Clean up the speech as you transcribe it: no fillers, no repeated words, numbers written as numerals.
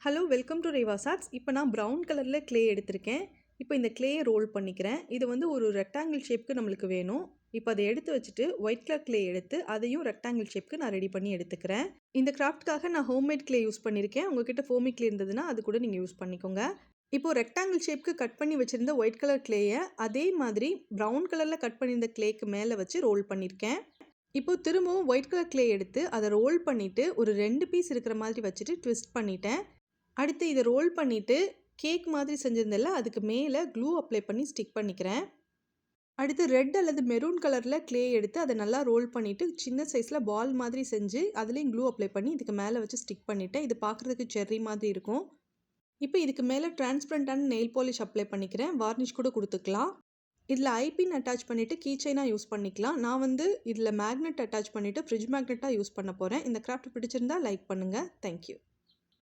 Hello welcome to Reva's arts. இப்போ நான் brown கலரில் க்ளே எடுத்திருக்கேன். இப்போ இந்த க்ளேயை ரோல் பண்ணிக்கிறேன். இது வந்து ஒரு ரெக்டாங்கிள் ஷேப்க்கு நம்மளுக்கு வேணும். இப்போ அதை எடுத்து வச்சுட்டு ஒயிட் கலர் க்ளே எடுத்து அதையும் ரெக்டாங்கிள் ஷேப்க்கு நான் ரெடி பண்ணி எடுத்துக்கிறேன். இந்த கிராஃப்ட்காக நான் ஹோம்மேட் க்ளே யூஸ் பண்ணியிருக்கேன். உங்ககிட்ட ஃபோமி க்ளே இருந்ததுன்னா அது கூட நீங்கள் யூஸ் பண்ணிக்கோங்க. இப்போது ரெக்டாங்கிள் ஷேப்க்கு கட் பண்ணி வச்சுருந்த ஒயிட் கலர் க்ளேயை அதே மாதிரி ப்ரௌன் கலரில் கட் பண்ணியிருந்த க்ளேக்கு மேலே வச்சு ரோல் பண்ணியிருக்கேன். இப்போ திரும்பவும் ஒயிட் கலர் க்ளே எடுத்து அதை ரோல் பண்ணிவிட்டு ஒரு 2 பீஸ் இருக்கிற மாதிரி வச்சுட்டு ட்விஸ்ட் பண்ணிட்டேன். அடுத்து இதை ரோல் பண்ணிவிட்டு கேக் மாதிரி செஞ்சிருந்தேன்ல அதுக்கு மேலே க்ளூ அப்ளை பண்ணி ஸ்டிக் பண்ணிக்கிறேன். அடுத்து ரெட் அல்லது மெரூன் கலரில் க்ளே எடுத்து அதை நல்லா ரோல் பண்ணிவிட்டு சின்ன சைஸில் பால் மாதிரி செஞ்சு அதுலேயும் க்ளூ அப்ளை பண்ணி இதுக்கு மேலே வச்சு ஸ்டிக் பண்ணிவிட்டேன். இது பார்க்குறதுக்கு செர்ரி மாதிரி இருக்கும். இப்போ இதுக்கு மேலே டிரான்ஸ்பரண்டான நெயில் பாலிஷ் அப்ளை பண்ணிக்கிறேன். வார்னிஷ் கூட கொடுத்துக்கலாம். இதில் ஐபின் அட்டாச் பண்ணிவிட்டு கீ செயினாக யூஸ் பண்ணிக்கலாம். நான் வந்து இதில் மேக்னெட் அட்டாச் பண்ணிவிட்டு ஃப்ரிட்ஜ் மேக்னெட்டாக யூஸ் பண்ண போகிறேன். இந்த கிராஃப்ட் பிடிச்சிருந்தா லைக் பண்ணுங்கள். தேங்க்யூ.